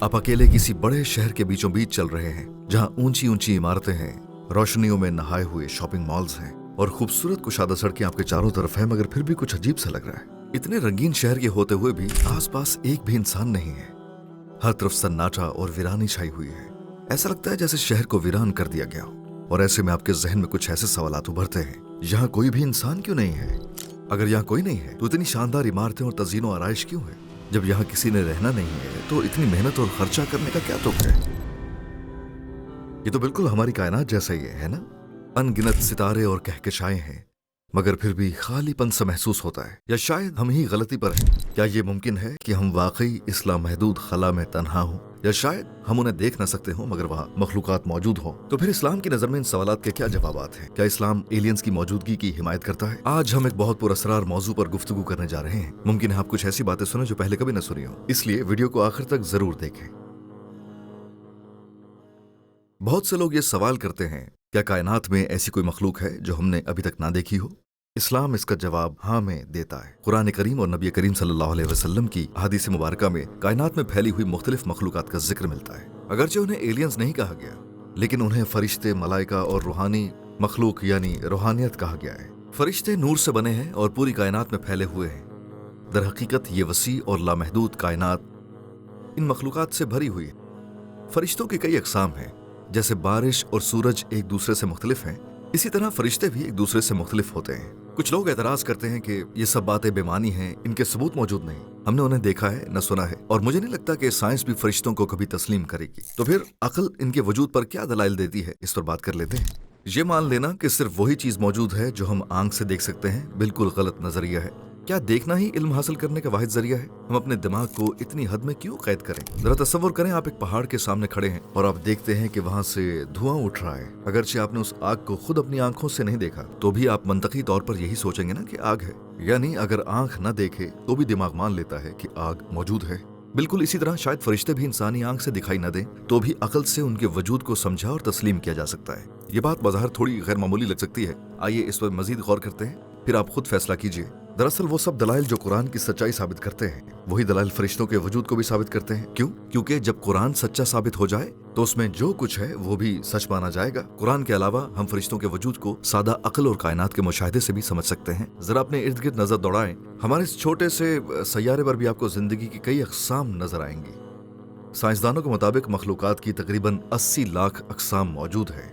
आप अकेले किसी बड़े शहर के बीचों बीच चल रहे हैं जहां ऊंची ऊंची इमारतें हैं, रोशनियों में नहाए हुए शॉपिंग मॉल्स हैं और खूबसूरत कुशादा सड़कें आपके चारों तरफ हैं, मगर फिर भी कुछ अजीब सा लग रहा है। इतने रंगीन शहर के होते हुए भी आसपास एक भी इंसान नहीं है। हर तरफ सन्नाटा और वीरानी छाई हुई है। ऐसा लगता है जैसे शहर को वीरान कर दिया गया हो। और ऐसे में आपके जहन में कुछ ऐसे सवालात उभरते हैं, यहाँ कोई भी इंसान क्यों नहीं है? अगर यहाँ कोई नहीं है तो इतनी शानदार इमारतें और तज़ीनो आराइश क्यों है? जब यहाँ किसी ने रहना नहीं है तो इतनी मेहनत और खर्चा करने का क्या तुक है? ये तो बिल्कुल हमारी कायनात जैसा ही है ना? अनगिनत सितारे और कहकशाएं हैं, मगर फिर भी खालीपन सा महसूस होता है। या शायद हम ही गलती पर हैं। क्या ये मुमकिन है कि हम वाकई इस लामहदूद खला में तन्हा हों? या शायद हम उन्हें देख न सकते हों मगर वहाँ मखलूकात मौजूद हों? तो फिर इस्लाम की नजर में इन सवालात के क्या जवाबात हैं? क्या इस्लाम एलियंस की मौजूदगी की हिमायत करता है? आज हम एक बहुत पुरअसरार मौजू पर गुफ्तगू करने जा रहे हैं। मुमकिन है आप कुछ ऐसी बातें सुने जो पहले कभी न सुनी हो, इसलिए वीडियो को आखिर तक जरूर देखें। बहुत से लोग ये सवाल करते हैं, क्या कायनात में ऐसी कोई मखलूक है जो हमने अभी तक ना देखी हो? इस्लाम इसका जवाब हाँ में देता है। कुरान करीम और नबी करीम सल्लल्लाहु अलैहि वसल्लम की हदीस मुबारका में कायनात में फैली हुई मुख्तलिफ मखलूकात का जिक्र मिलता है। अगरचे उन्हें एलियंस नहीं कहा गया, लेकिन उन्हें फरिश्ते, मलाइका और रूहानी मखलूक यानी रूहानियत कहा गया है। फरिश्ते नूर से बने हैं और पूरी कायनात में फैले हुए हैं। दर हकीकत ये वसी और लामहदूद कायनात इन मखलूकात से भरी हुई है। फरिश्तों की कई अकसाम हैं। जैसे बारिश और सूरज एक दूसरे से मुख्तलिफ हैं, इसी तरह फरिश्ते भी एक दूसरे से मुख्तलिफ होते हैं। कुछ लोग एतराज करते हैं कि ये सब बातें बेमानी हैं, इनके सबूत मौजूद नहीं, हमने उन्हें देखा है न सुना है, और मुझे नहीं लगता कि साइंस भी फरिश्तों को कभी तस्लीम करेगी। तो फिर अक्ल इनके वजूद पर क्या दलाइल देती है, इस पर बात कर लेते हैं। ये मान लेना कि सिर्फ वही चीज मौजूद है जो हम आंख से देख सकते हैं, बिल्कुल गलत नजरिया है। क्या देखना ही इल्म हासिल करने का वाहिद जरिया है? हम अपने दिमाग को इतनी हद में क्यों कैद करें? जरा तसव्वुर करें, आप एक पहाड़ के सामने खड़े हैं और आप देखते हैं कि वहां से धुआं उठ रहा है। अगरचे आपने उस आग को खुद अपनी आंखों से नहीं देखा, तो भी आप मंतकी तौर पर यही सोचेंगे ना कि आग है। यानी अगर आंख न देखे तो भी दिमाग मान लेता है कि आग मौजूद है। बिल्कुल इसी तरह शायद फरिश्ते भी इंसानी आंख से दिखाई न दें, तो भी अकल से उनके वजूद को समझा और तस्लीम किया जा सकता है। ये बात बाज़ाहिर थोड़ी गैर मामूली लग सकती है। आइए इस पर मजीद गौर करते हैं, फिर आप खुद फैसला कीजिए। दरअसल वो सब दलाइल जो कुरान की सच्चाई साबित करते हैं, वही दलाइल फरिश्तों के वजूद को भी साबित करते हैं। क्यों? क्योंकि जब कुरान सच्चा साबित हो जाए तो उसमें जो कुछ है वो भी सच माना जाएगा। कुरान के अलावा हम फरिश्तों के वजूद को सादा अक्ल और कायनात के मुशाहिदे से भी समझ सकते हैं। जरा अपने इर्द गिर्द नजर दौड़ाएं, हमारे इस छोटे से सैयारे पर भी आपको जिंदगी की कई अक़साम नजर आएंगी। साइंसदानों के मुताबिक मखलूकात की तकरीबन 80 लाख अक़साम मौजूद है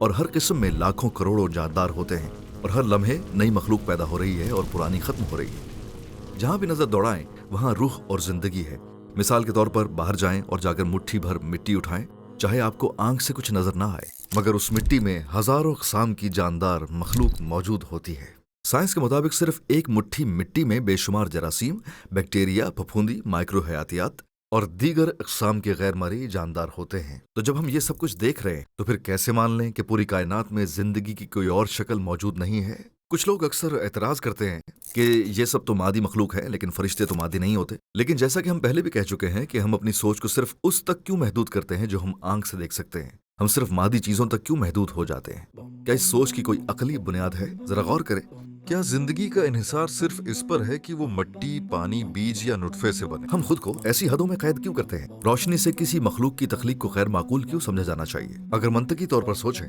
और हर किस्म में लाखों करोड़ों जानदार होते हैं और हर लम्हे नई मखलूक पैदा हो रही है और पुरानी खत्म हो रही है। जहां भी नजर दौड़ाएं वहां रूह और जिंदगी है। मिसाल के तौर पर बाहर जाएं और जाकर मुट्ठी भर मिट्टी उठाएं, चाहे आपको आंख से कुछ नजर ना आए, मगर उस मिट्टी में हजारों अक़साम की जानदार मखलूक मौजूद होती है। साइंस के मुताबिक सिर्फ एक मुट्ठी मिट्टी में बेशुमार जरासीम, बैक्टीरिया, फफूंदी, माइक्रो हयातियात और दीगर अक़साम के गैर मरी जानदार होते हैं। तो जब हम ये सब कुछ देख रहे हैं तो फिर कैसे मान लें कि पूरी कायनात में जिंदगी की कोई और शक्ल मौजूद नहीं है? कुछ लोग अक्सर एतराज करते हैं कि ये सब तो मादी मखलूक है, लेकिन फरिश्ते तो मादी नहीं होते। लेकिन जैसा कि हम पहले भी कह चुके हैं कि हम अपनी सोच को सिर्फ उस तक क्यों महदूद करते हैं जो हम आंख से देख सकते हैं? हम सिर्फ मादी चीजों तक क्यों महदूद हो जाते हैं? क्या इस सोच की कोई अकली बुनियाद है? जरा गौर करें। क्या जिंदगी का इन्हिसार सिर्फ इस पर है कि वो मिट्टी, पानी, बीज या नुटफे से बने? हम खुद को ऐसी हदों में कैद क्यों करते हैं? रोशनी से किसी मखलूक की तख्लीक को गैर माकूल क्यों समझा जाना चाहिए? अगर मंतकी तौर पर सोचें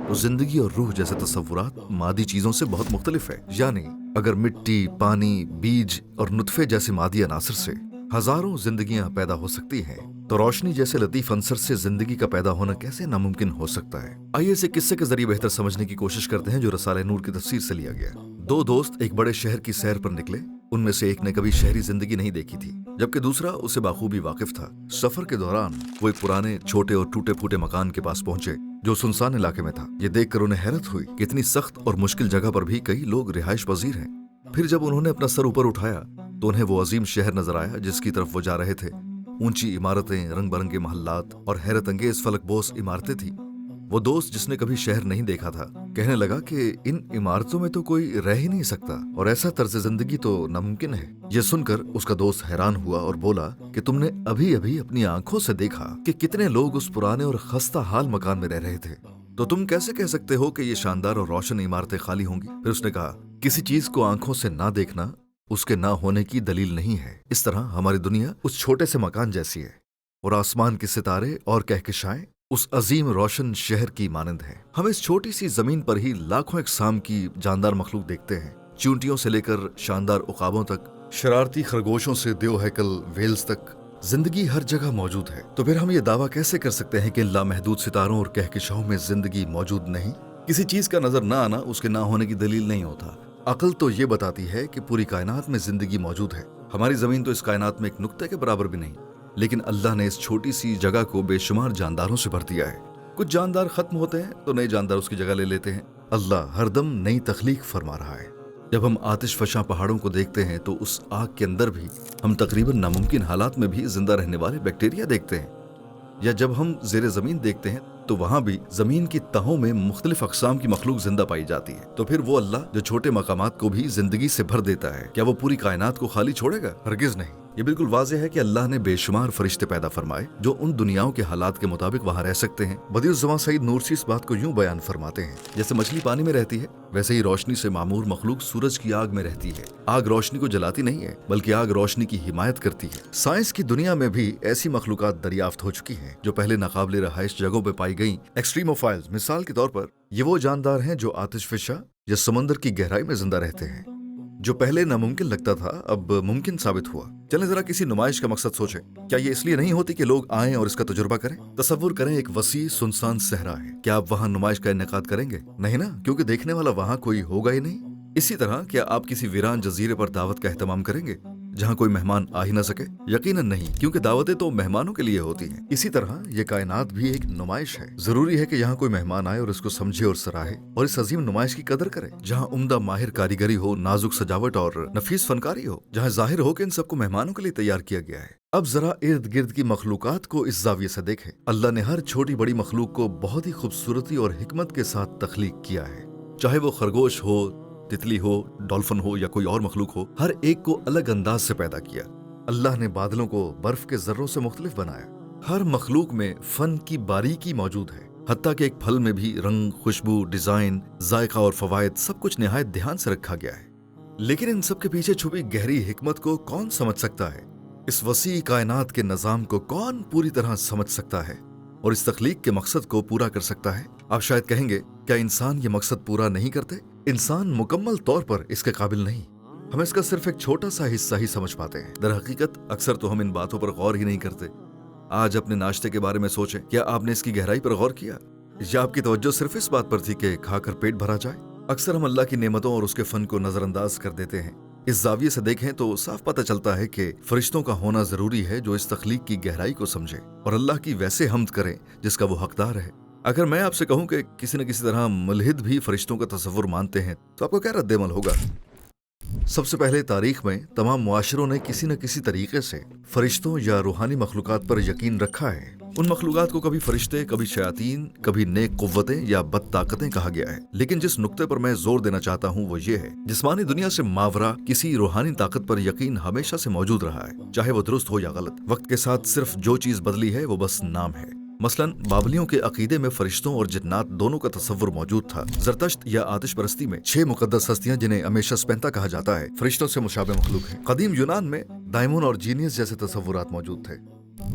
तो जिंदगी और रूह जैसे तसव्वुरात मादी चीजों से बहुत मुख्तलिफ है। यानी अगर मिट्टी, पानी, बीज और नुतफे जैसे मादी अनासर से हजारों जिंदगियां पैदा हो सकती हैं, तो रोशनी जैसे लतीफ अंसर से जिंदगी का पैदा होना कैसे नामुमकिन हो सकता है? आइए इसे किस्से के जरिए बेहतर समझने की कोशिश करते हैं जो रसाले नूर की तफसीर से लिया गया। दो दोस्त एक बड़े शहर की सैर पर निकले। उनमें से एक ने कभी शहरी जिंदगी नहीं देखी थी, जबकि दूसरा उसे बाखूबी वाकिफ था। सफर के दौरान वो एक पुराने, छोटे और टूटे फूटे मकान के पास पहुंचे जो सुनसान इलाके में था। ये देखकर उन्हें हैरत हुई कि इतनी सख्त और मुश्किल जगह पर भी कई लोग रिहाइश पजीर हैं। फिर जब उन्होंने अपना सर ऊपर उठाया तो उन्हें वो अजीम शहर नजर आया जिसकी तरफ वो जा रहे थे। ऊंची इमारतें, रंग बिरंगे महल्लात और हैरत अंगेज फलकबोस इमारतें थी। वो दोस्त जिसने कभी शहर नहीं देखा था कहने लगा कि इन इमारतों में तो कोई रह ही नहीं सकता और ऐसा तर्ज जिंदगी तो नामुमकिन है। ये सुनकर उसका दोस्त हैरान हुआ और बोला कि तुमने अभी अभी अपनी आंखों से देखा कि कितने लोग उस पुराने और खस्ता हाल मकान में रह रहे थे, तो तुम कैसे कह सकते हो कि ये शानदार और रोशन इमारतें खाली होंगी? फिर उसने कहा, किसी चीज को आंखों से ना देखना उसके ना होने की दलील नहीं है। इस तरह हमारी दुनिया उस छोटे से मकान जैसी है और आसमान के सितारे और कहकशाएं उस अजीम रोशन शहर की मानंद है। हम इस छोटी सी जमीन पर ही लाखों इकसाम की जानदार मखलूक देखते हैं, चींटियों से लेकर शानदार उकाबों तक, शरारती खरगोशों से देव हैकल वेल्स तक। जिंदगी हर जगह मौजूद है, तो फिर हम ये दावा कैसे कर सकते हैं कि लामहदूद सितारों और कहकशाओं में जिंदगी मौजूद नहीं? किसी चीज का नजर ना आना उसके ना होने की दलील नहीं होता। अकल तो ये बताती है कि पूरी कायनात में जिंदगी मौजूद है। हमारी जमीन तो इस कायनात में एक नुक्ते के बराबर भी नहीं, लेकिन अल्लाह ने इस छोटी सी जगह को बेशुमार जानदारों से भर दिया है। कुछ जानदार खत्म होते हैं तो नए जानदार उसकी जगह ले लेते हैं। अल्लाह हरदम नई तख्लीक फरमा रहा है। जब हम आतिशफशा पहाड़ों को देखते हैं तो उस आग के अंदर भी हम तकरीबन नामुमकिन हालात में भी जिंदा रहने वाले बैक्टीरिया देखते हैं, या जब हम जेर जमीन देखते हैं तो वहां भी जमीन की तहों में मुख्तलिफ अक़साम की मखलूक जिंदा पाई जाती है। तो फिर वो अल्लाह जो छोटे मकामात को भी जिंदगी से भर देता है, क्या वो पूरी कायनात को खाली छोड़ेगा? हरगिज नहीं। ये बिल्कुल वाज़ेह है कि अल्लाह ने बेशुमार फरिश्ते पैदा फरमाए जो उन दुनियाओं के हालात के मुताबिक वहाँ रह सकते हैं। बदियुज़्ज़मान सईद नूरसी इस बात को यूं बयान फरमाते हैं, जैसे मछली पानी में रहती है वैसे ही रोशनी से मामूर मखलूक सूरज की आग में रहती है। आग रोशनी को जलाती नहीं है, बल्कि आग रोशनी की हिमायत करती है। साइंस की दुनिया में भी ऐसी मखलूकात दरियाफ्त हो चुकी हैं जो पहले नाकाबिले रहाइश जगहों पर पाई गई। एक्सट्रीमोफाइल्स मिसाल के तौर पर ये वो जानदार हैं जो आतिशफशा या समंदर की गहराई में जिंदा रहते हैं। जो पहले नामुमकिन लगता था अब मुमकिन साबित हुआ। चलें जरा किसी नुमाइश का मकसद सोचें। क्या ये इसलिए नहीं होती कि लोग आएं और इसका तजुर्बा करें? तसव्वुर करें एक वसी सुनसान सहरा है, क्या आप वहां नुमाइश का इनेकाद करेंगे? नहीं ना, क्योंकि देखने वाला वहां कोई होगा ही नहीं। इसी तरह क्या आप किसी वीरान जजीरे पर दावत का एहतमाम करेंगे जहां कोई मेहमान आ ही ना सके? यकीनन नहीं, क्योंकि दावतें तो मेहमानों के लिए होती हैं। इसी तरह ये कायनात भी एक नुमाइश है। जरूरी है कि यहाँ कोई मेहमान आए और इसको समझे और सराहे और इस अजीम नुमाइश की कदर करे, जहाँ उम्दा माहिर कारीगरी हो, नाजुक सजावट और नफीस फनकारी हो, जहाँ जाहिर हो कि इन सबको मेहमानों के लिए तैयार किया गया है। अब जरा इर्द गिर्द की मखलूकात को इस जाविये से देखें। अल्लाह ने हर छोटी बड़ी मखलूक को बहुत ही खूबसूरती और हिकमत के साथ तख्लीक किया है। चाहे वो खरगोश हो, तितली हो, डॉल्फिन हो या कोई और मखलूक हो, हर एक को अलग अंदाज से पैदा किया। अल्लाह ने बादलों को बर्फ के जर्रों से मुख्तलिफ बनाया। हर मखलूक में फन की बारीकी मौजूद है, हत्ता कि एक फल में भी रंग, खुशबू, डिजाइन, जायका और फवायद सब कुछ निहायत ध्यान से रखा गया है। लेकिन इन सब के पीछे छुपी गहरी हिकमत को कौन समझ सकता है? इस वसी कायनात के निजाम को कौन पूरी तरह समझ सकता है और इस तख्लीक के मकसद को पूरा कर सकता है? आप शायद कहेंगे, क्या इंसान ये मकसद पूरा नहीं करते? इंसान मुकम्मल तौर पर इसके काबिल नहीं। हम इसका सिर्फ एक छोटा सा हिस्सा ही समझ पाते हैं। दर हकीकत अक्सर तो हम इन बातों पर गौर ही नहीं करते। आज अपने नाश्ते के बारे में सोचें, क्या आपने इसकी गहराई पर गौर किया या आपकी तवज्जो सिर्फ इस बात पर थी कि खाकर पेट भरा जाए? अक्सर हम अल्लाह की नेमतों और उसके फन को नजरअंदाज कर देते हैं। इस जाविये से देखें तो साफ पता चलता है कि फरिश्तों का होना जरूरी है जो इस तख्लीक की गहराई को समझे और अल्लाह की वैसे हम्द करे जिसका वो हकदार है। अगर मैं आपसे कहूं कि किसी न किसी तरह मुल्हिद भी फरिश्तों का तसव्वुर मानते हैं तो आपको क्या रद्द-ए-अमल होगा? सबसे पहले तारीख में तमाम मुआशरों ने किसी न किसी तरीके से फरिश्तों या रूहानी मखलूकात पर यकीन रखा है। उन मखलूकात को कभी फरिश्ते, कभी शयातीन, कभी नेक कुव्वतें या बद ताकतें कहा गया है। लेकिन जिस नुक्ते पर मैं जोर देना चाहता हूँ वो ये है, जिस्मानी दुनिया से मावरा किसी रूहानी ताकत पर यकीन हमेशा से मौजूद रहा है, चाहे वो दुरुस्त हो या गलत। वक्त के साथ सिर्फ जो चीज बदली है वो बस नाम है। मसलन बाबलियों के अकीदे में फरिश्तों और जिन्नात दोनों का तसव्वुर मौजूद था। जरतश्त या आतिश परस्ती में 6 मुकद्दस हस्तियां जिन्हें हमेशा स्पेंता कहा जाता है फरिश्तों से मुशाबे मखलूक हैं। कदीम यूनान में दाइमून और जीनियस जैसे तसव्वुरात मौजूद थे।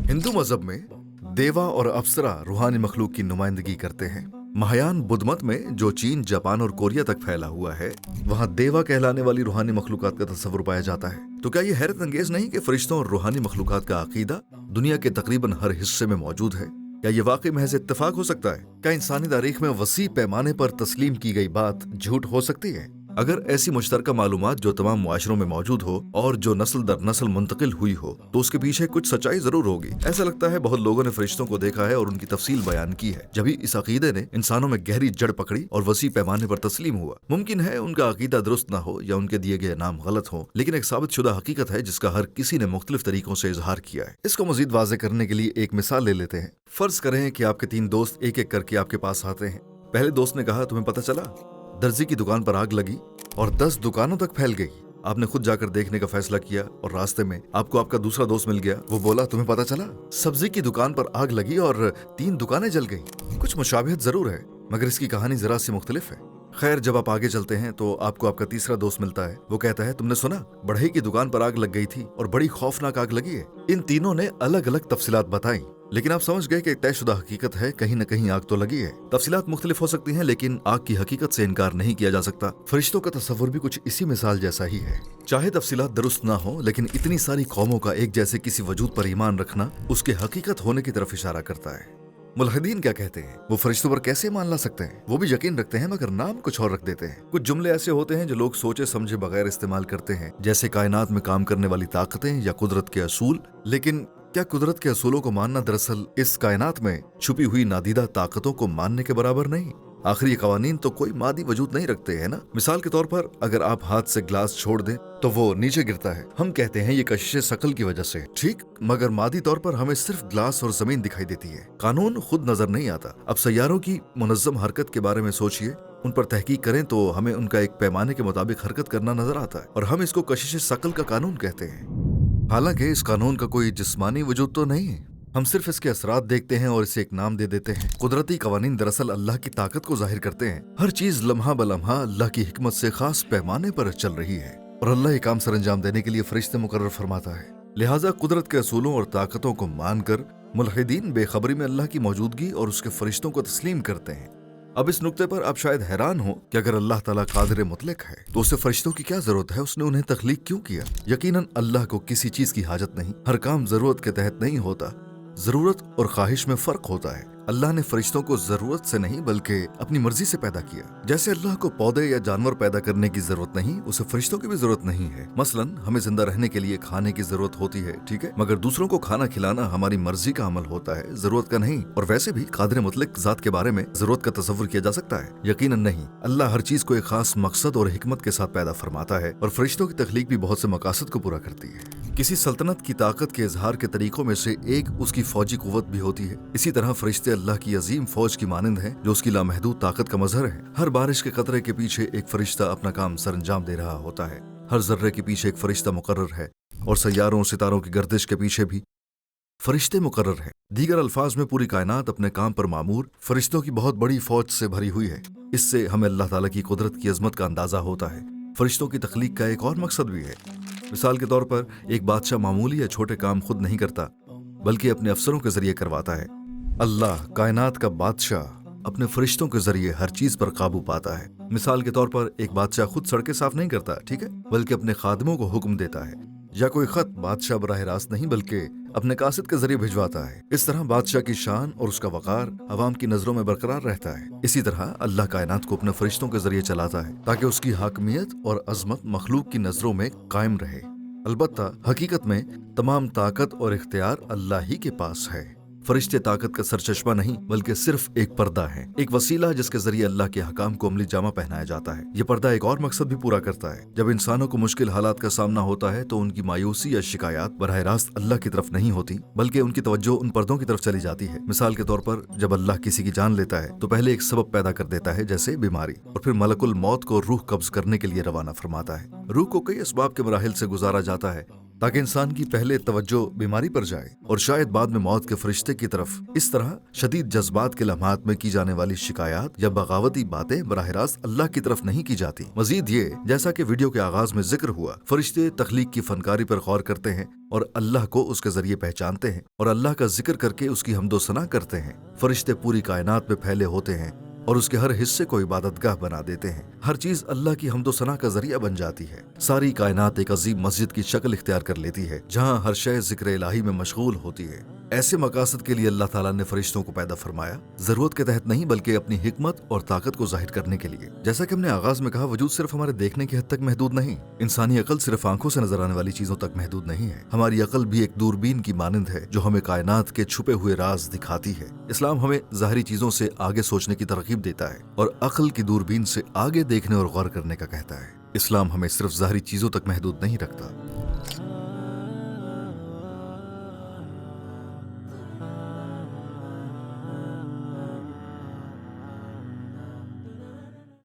हिंदू मजहब में देवा और अप्सरा रूहानी मखलूक की नुमाइंदगी करते हैं। महायान बुद्ध मत में जो चीन, जापान और कोरिया तक फैला हुआ है, वहाँ देवा कहलाने वाली रूहानी मखलूकात का तसव्वुर पाया जाता है। तो क्या ये हैरत अंगेज नहीं कि फरिश्तों और रूहानी मखलूकात का अकीदा दुनिया के तकरीबन हर हिस्से में मौजूद है? क्या ये वाकई महज इत्तेफाक हो सकता है? क्या इंसानी तारीख में वसी पैमाने पर तस्लीम की गई बात झूठ हो सकती है? अगर ऐसी मुश्तरका मालूमात जो तमाम मुआशरों में मौजूद हो और जो नस्ल दर नस्ल मुंतकिल हुई हो तो उसके पीछे कुछ सच्चाई जरूर होगी। ऐसा लगता है बहुत लोगों ने फरिश्तों को देखा है और उनकी तफसील बयान की है। जब इस अकीदे ने इंसानों में गहरी जड़ पकड़ी और वसी पैमाने पर तस्लीम हुआ। मुमकिन है उनका अकीदा दुरुस्त ना हो या उनके दिए गए नाम गलत हो, लेकिन एक साबित शुदा हकीकत है जिसका हर किसी ने मुख्तलिफ तरीकों से इजहार किया है। इसको मजीद वाज़ेह करने के लिए एक मिसाल ले लेते हैं। फर्ज करें कि आपके 3 दोस्त एक एक करके आपके पास आते हैं। पहले दोस्त ने कहा, तुम्हें पता चला दर्जी की दुकान पर आग लगी और 10 दुकानों तक फैल गई। आपने खुद जाकर देखने का फैसला किया और रास्ते में आपको आपका दूसरा दोस्त मिल गया। वो बोला, तुम्हें पता चला सब्जी की दुकान पर आग लगी और 3 दुकानें जल गई। कुछ मुशाबिहत जरूर है, मगर इसकी कहानी जरा सी मुख्तलिफ है। खैर, जब आप आगे चलते हैं तो आपको आपका तीसरा दोस्त मिलता है। वो कहता है, तुमने सुना बढ़ई की दुकान पर आग लग गई थी और बड़ी खौफनाक आग लगी है। इन तीनों ने अलग अलग तफसीलात बताई, लेकिन आप समझ गए कि तयशुदा हकीकत है, कहीं न कहीं आग तो लगी है। तफसीलात मुख्तलिफ हो सकती हैं, लेकिन आग की हकीकत से इनकार नहीं किया जा सकता। फरिश्तों का तस्वुर भी कुछ इसी मिसाल जैसा ही है। चाहे तफसीलात दुरुस्त ना हो, लेकिन इतनी सारी कौमों का एक जैसे किसी वजूद पर ईमान रखना उसके हकीकत होने की तरफ इशारा करता है। मुल्हिदीन क्या कहते हैं? वो फरिश्तों पर कैसे मान ला सकते हैं? वो भी यकीन रखते हैं, मगर नाम कुछ और रख देते हैं। कुछ जुमले ऐसे होते हैं जो लोग सोचे समझे बगैर इस्तेमाल करते हैं, जैसे कायनात में काम करने वाली ताकतें या कुदरत के असूल। लेकिन क्या कुदरत के असूलों को मानना दरअसल इस कायनात में छुपी हुई नादीदा ताकतों को मानने के बराबर नहीं? आखिर ये कवानीन तो कोई मादी वजूद नहीं रखते हैं ना। मिसाल के तौर पर अगर आप हाथ से ग्लास छोड़ दें तो वो नीचे गिरता है। हम कहते हैं ये कशिश शकल की वजह से, ठीक, मगर मादी तौर पर हमें सिर्फ ग्लास और जमीन दिखाई देती है। कानून खुद नजर नहीं आता। अब सैयारों की मुनज़्ज़म हरकत के बारे में सोचिए, उन पर तहकीक करें तो हमें उनका एक पैमाने के मुताबिक हरकत करना नजर आता है, और हम इसको कशिश शकल का कानून कहते हैं। हालांकि इस कानून का कोई जिस्मानी वजूद तो नहीं है, हम सिर्फ इसके असरात देखते हैं और इसे एक नाम दे देते हैं। कुदरती कवानीन दरअसल अल्लाह की ताकत को जाहिर करते हैं। हर चीज लम्हा बलम्हा अल्लाह की हिकमत से खास पैमाने पर चल रही है, और अल्लाह ये काम सर अंजाम देने के लिए फरिश्ते मुकर्रर फरमाता है। लिहाजा कुदरत के असूलों और ताकतों को मानकर मुल्हिदीन बेखबरी में अल्लाह की मौजूदगी और उसके फरिश्तों को तस्लीम करते हैं। अब इस नुक्ते पर आप शायद हैरान हो कि अगर अल्लाह ताला कादिर मुतलक है तो उसे फरिश्तों की क्या जरूरत है? उसने उन्हें तख्लीक क्यों किया? यकीनन अल्लाह को किसी चीज की हाजत नहीं। हर काम जरूरत के तहत नहीं होता, जरूरत और ख्वाहिश में फर्क होता है। अल्लाह ने फरिश्तों को जरूरत से नहीं बल्कि अपनी मर्जी से पैदा किया। जैसे अल्लाह को पौधे या जानवर पैदा करने की जरूरत नहीं, उसे फरिश्तों की भी जरूरत नहीं है। मसलन हमें जिंदा रहने के लिए खाने की जरूरत होती है, ठीक है, मगर दूसरों को खाना खिलाना हमारी मर्जी का अमल होता है, जरूरत का नहीं। और वैसे भी कादिर मुतलक जात के बारे में जरूरत का तस्वुर किया जा सकता है? यकीनन नहीं। अल्लाह हर चीज को एक खास मकसद और हिकमत के साथ पैदा फरमाता है, और फरिश्तों की तख्लीक भी बहुत से मकासद को पूरा करती है। किसी सल्तनत की ताकत के इजहार के तरीकों में से एक उसकी फौजी कुव्वत भी होती है। इसी तरह फरिश्ते अल्लाह की अजीम फौज की मानिंद है, जो उसकी लामहदूद ताकत का मजहर है। हर बारिश के कतरे के पीछे एक फरिश्ता अपना काम सर अंजाम दे रहा होता है। हर जर्रे के पीछे एक फरिश्ता मुकर्रर है, और सैयारों सितारों की गर्दिश के पीछे भी फरिश्ते मुकर्रर हैं। दीगर अल्फाज में पूरी कायनात अपने काम पर मामूर फरिश्तों की बहुत बड़ी फौज से भरी हुई है। इससे हमें अल्लाह ताला की कुदरत की अजमत का अंदाजा होता है। फरिश्तों की तख्लीक का एक और मकसद भी है। मिसाल के तौर पर एक बादशाह मामूली या छोटे काम खुद नहीं करता, बल्कि अपने अफसरों के जरिए करवाता है। अल्लाह कायनात का बादशाह अपने फरिश्तों के जरिए हर चीज पर काबू पाता है। मिसाल के तौर पर एक बादशाह खुद सड़कें साफ नहीं करता, ठीक है, बल्कि अपने खादमों को हुक्म देता है। या कोई खत बादशाह बराह रास्त नहीं बल्कि अपने कासिद के जरिए भिजवाता है। इस तरह बादशाह की शान और उसका वकार अवाम की नजरों में बरकरार रहता है। इसी तरह अल्लाह कायनात को अपने फरिश्तों के जरिए चलाता है, ताकि उसकी हाकमियत और अजमत मखलूक की नजरों में कायम रहे। अलबत्ता हकीकत में तमाम ताकत और इख्तियार अल्लाह ही के पास है। फरिश्ते ताकत का सरचश्मा नहीं, बल्कि सिर्फ एक पर्दा है, एक वसीला जिसके जरिए अल्लाह के हकाम को अमली जामा पहनाया जाता है। ये पर्दा एक और मकसद भी पूरा करता है। जब इंसानों को मुश्किल हालात का सामना होता है तो उनकी मायूसी या शिकायत बराह रास्त अल्लाह की तरफ नहीं होती, बल्कि उनकी तवज्जो उन पर्दों की तरफ चली जाती है। मिसाल के तौर पर जब अल्लाह किसी की जान लेता है तो पहले एक सबब पैदा कर देता है, जैसे बीमारी, और फिर मलकुल मौत को रूह कब्ज करने के लिए रवाना फरमाता है। रूह को कई असबाब के मराहिल से गुजारा जाता है, ताकि इंसान की पहले तवज्जो बीमारी पर जाए और शायद बाद में मौत के फरिश्ते की तरफ। इस तरह शदीद जज्बात के लम्हात में की जाने वाली शिकायत या बगावती बातें बराह रास्त अल्लाह की तरफ नहीं की जाती। मजीद ये, जैसा कि वीडियो के आगाज में जिक्र हुआ, फरिश्ते तख्लीक की फनकारी पर गौर करते हैं और अल्लाह को उसके जरिए पहचानते हैं और अल्लाह का जिक्र करके उसकी हमदो सना करते हैं। फरिश्ते पूरी कायनात में फैले होते हैं और उसके हर हिस्से को इबादतगाह बना देते हैं। हर चीज अल्लाह की हमदो सना का जरिया बन जाती है। सारी कायनात एक अजीम मस्जिद की शक्ल इख्तियार कर लेती है, जहाँ हर शय जिक्र इलाही में मशगूल होती है। ऐसे मकासद के लिए अल्लाह ताला ने फरिश्तों को पैदा फरमाया, जरूरत के तहत नहीं बल्कि अपनी हिकमत और ताकत को जाहिर करने के लिए। जैसा कि हमने आगाज में कहा, वजूद सिर्फ हमारे देखने की हद तक महदूद नहीं। इंसानी अकल सिर्फ आंखों से नजर आने वाली चीजों तक महदूद नहीं है। हमारी अकल भी एक दूरबीन की मानिंद है, जो हमें कायनात के छुपे हुए राज दिखाती है। इस्लाम हमें ज़ाहिरी चीजों से आगे सोचने की तरकीब देता है और अकल की दूरबीन से आगे देखने और गौर करने का कहता है। इस्लाम हमें सिर्फ ज़ाहिरी चीजों तक महदूद नहीं रखता,